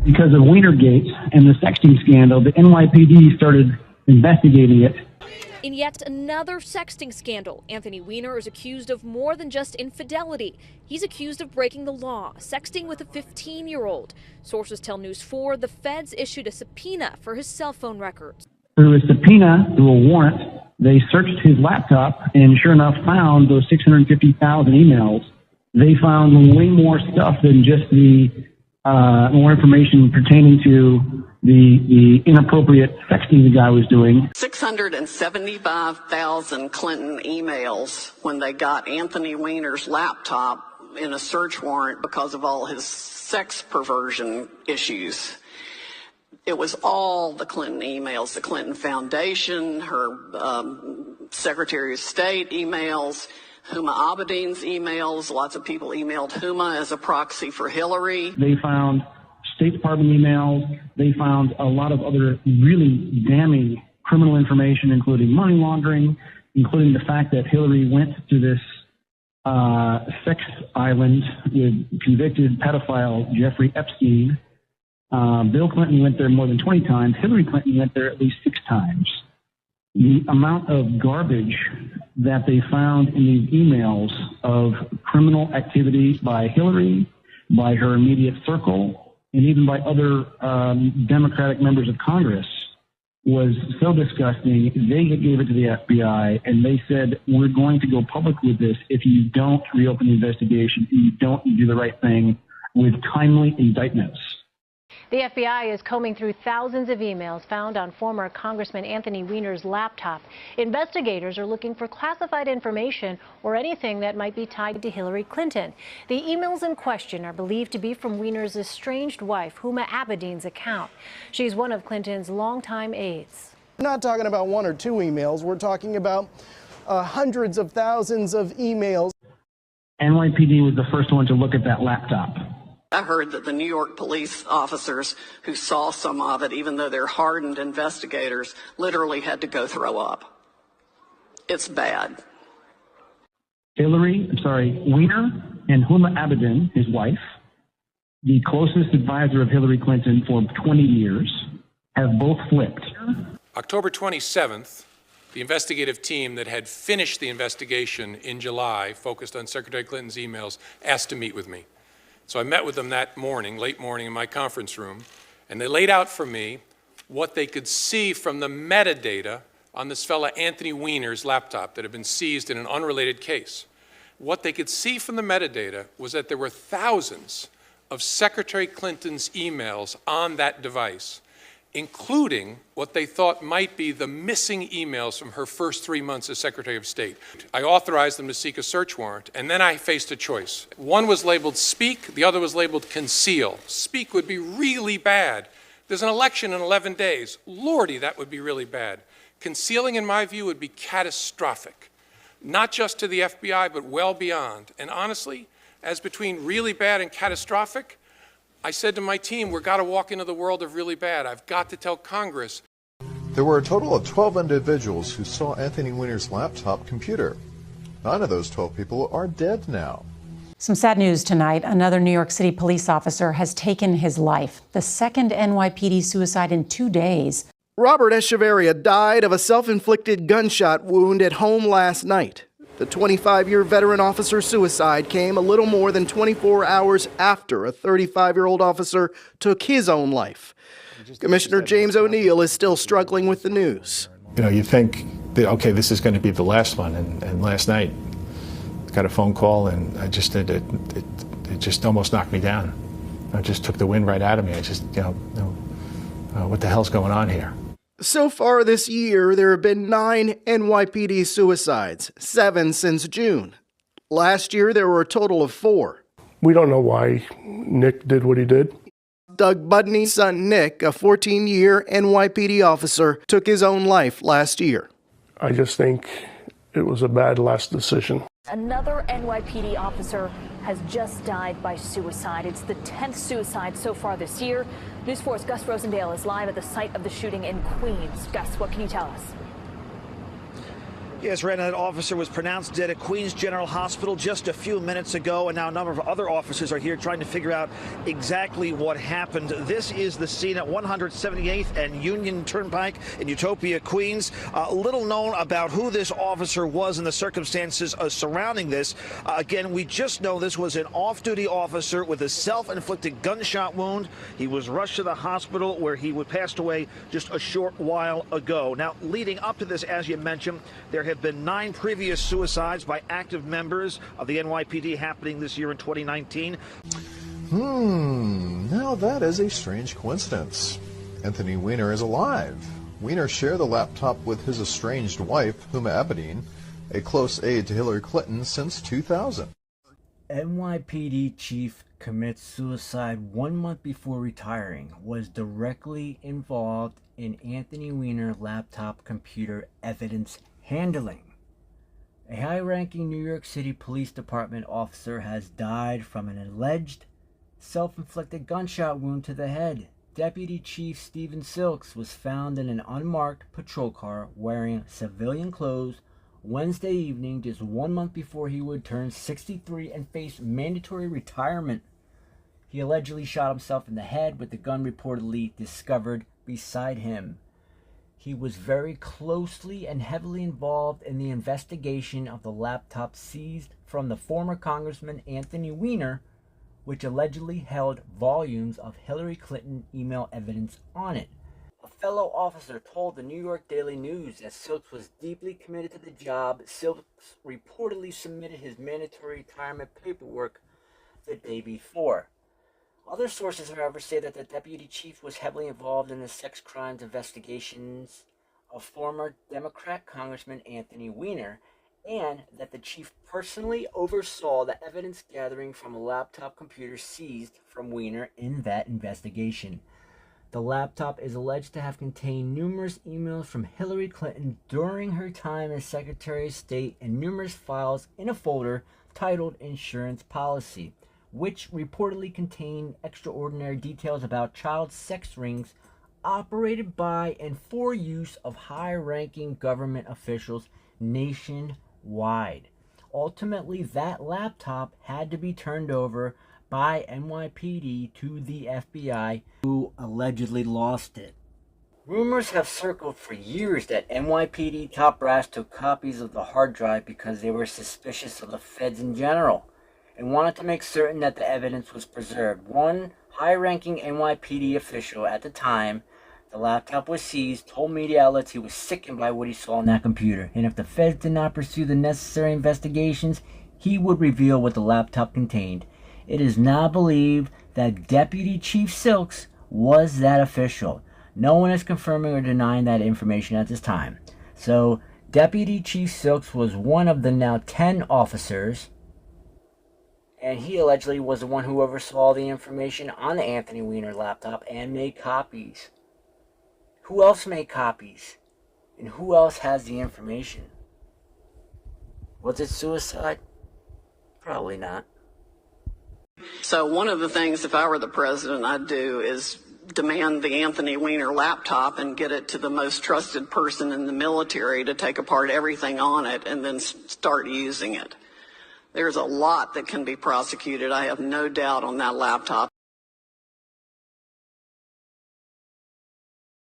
Because of Wienergate and the sexting scandal, the NYPD started investigating it. In yet another sexting scandal, Anthony Weiner is accused of more than just infidelity. He's accused of breaking the law, sexting with a 15-year-old. Sources tell News 4 the feds issued a subpoena for his cell phone records. Through a subpoena, through a warrant, they searched his laptop and sure enough found those 650,000 emails. They found way more stuff than just the more information pertaining to the inappropriate sexting the guy was doing. 675,000 Clinton emails when they got Anthony Weiner's laptop in a search warrant because of all his sex perversion issues. It was all the Clinton emails, the Clinton Foundation, her Secretary of State emails, Huma Abedin's emails. Lots of people emailed Huma as a proxy for Hillary. They found State Department emails. They found a lot of other really damning criminal information, including money laundering, including the fact that Hillary went to this sex island with convicted pedophile Jeffrey Epstein. Bill Clinton went there more than 20 times. Hillary Clinton went there at least 6 times. The amount of garbage that they found in these emails of criminal activity by Hillary, by her immediate circle, and even by other Democratic members of Congress was so disgusting. They gave it to the FBI, and they said, we're going to go public with this if you don't reopen the investigation, if you don't do the right thing with timely indictments. The FBI is combing through thousands of emails found on former Congressman Anthony Weiner's laptop. Investigators are looking for classified information or anything that might be tied to Hillary Clinton. The emails in question are believed to be from Weiner's estranged wife, Huma Abedin's account. She's one of Clinton's longtime aides. We're not talking about 1 or 2 emails. We're talking about hundreds of thousands of emails. NYPD was the first one to look at that laptop. I heard that the New York police officers who saw some of it, even though they're hardened investigators, literally had to go throw up. It's bad. Weiner and Huma Abedin, his wife, the closest advisor of Hillary Clinton for 20 years, have both flipped. October 27th, the investigative team that had finished the investigation in July, focused on Secretary Clinton's emails, asked to meet with me. So I met with them that morning, late morning, in my conference room, and they laid out for me what they could see from the metadata on this fella Anthony Weiner's laptop that had been seized in an unrelated case. What they could see from the metadata was that there were thousands of Secretary Clinton's emails on that device, including what they thought might be the missing emails from her first 3 months as Secretary of State. I authorized them to seek a search warrant, and then I faced a choice. One was labeled speak, the other was labeled conceal. Speak would be really bad. There's an election in 11 days. Lordy, that would be really bad. Concealing, in my view, would be catastrophic, not just to the FBI, but well beyond. And honestly, as between really bad and catastrophic, I said to my team, we've got to walk into the world of really bad. I've got to tell Congress. There were a total of 12 individuals who saw Anthony Weiner's laptop computer. 9 of those 12 people are dead now. Some sad news tonight. Another New York City police officer has taken his life. The second NYPD suicide in 2 days. Robert Echeverria died of a self-inflicted gunshot wound at home last night. The 25-year veteran officer's suicide came a little more than 24 hours after a 35-year-old officer took his own life. Commissioner James O'Neill is still struggling with the news. You know, you think that, okay, this is going to be the last one, and last night I got a phone call, and I just it just almost knocked me down. It just took the wind right out of me. I just, what the hell's going on here? So far this year, there have been 9 NYPD suicides, 7 since June. Last year, there were a total of 4. We don't know why Nick did what he did. Doug Budney's son Nick, a 14-year NYPD officer, took his own life last year. I just think it was a bad last decision. Another NYPD officer has just died by suicide. It's the 10th suicide so far this year. News 4's Gus Rosendale is live at the site of the shooting in Queens. Gus, what can you tell us? Yes, Rana, that officer was pronounced dead at Queens General Hospital just a few minutes ago, and now a number of other officers are here trying to figure out exactly what happened. This is the scene at 178th and Union Turnpike in Utopia, Queens. Little known about who this officer was and the circumstances surrounding this. Again, we just know this was an off-duty officer with a self-inflicted gunshot wound. He was rushed to the hospital where he passed away just a short while ago. Now, leading up to this, as you mentioned, there have been 9 previous suicides by active members of the NYPD happening this year in 2019. Now that is a strange coincidence. Anthony Weiner is alive. Weiner shared the laptop with his estranged wife, Huma Abedin, a close aide to Hillary Clinton since 2000. NYPD chief commits suicide 1 month before retiring, was directly involved in Anthony Weiner laptop computer evidence handling. A high-ranking New York City Police Department officer has died from an alleged self-inflicted gunshot wound to the head. Deputy Chief Stephen Silks was found in an unmarked patrol car wearing civilian clothes Wednesday evening, just 1 month before he would turn 63 and face mandatory retirement. He allegedly shot himself in the head, with the gun reportedly discovered beside him. He was very closely and heavily involved in the investigation of the laptop seized from the former Congressman Anthony Weiner, which allegedly held volumes of Hillary Clinton email evidence on it. A fellow officer told the New York Daily News that Silks was deeply committed to the job. Silks reportedly submitted his mandatory retirement paperwork the day before. Other sources, however, say that the deputy chief was heavily involved in the sex crimes investigations of former Democrat Congressman Anthony Weiner, and that the chief personally oversaw the evidence gathering from a laptop computer seized from Weiner in that investigation. The laptop is alleged to have contained numerous emails from Hillary Clinton during her time as Secretary of State and numerous files in a folder titled Insurance Policy, which reportedly contained extraordinary details about child sex rings operated by and for use of high-ranking government officials nationwide. Ultimately, that laptop had to be turned over by NYPD to the FBI, who allegedly lost it. Rumors have circled for years that NYPD top brass took copies of the hard drive because they were suspicious of the feds in general and wanted to make certain that the evidence was preserved. One high-ranking NYPD official at the time the laptop was seized told media outlets he was sickened by what he saw on that computer, and if the feds did not pursue the necessary investigations, he would reveal what the laptop contained. It is now believed that Deputy Chief Silks was that official. No one is confirming or denying that information at this time. So, Deputy Chief Silks was one of the now 10 officers, and he allegedly was the one who oversaw the information on the Anthony Weiner laptop and made copies. Who else made copies? And who else has the information? Was it suicide? Probably not. So one of the things, if I were the president, I'd do is demand the Anthony Weiner laptop and get it to the most trusted person in the military to take apart everything on it and then start using it. There's a lot that can be prosecuted, I have no doubt, on that laptop.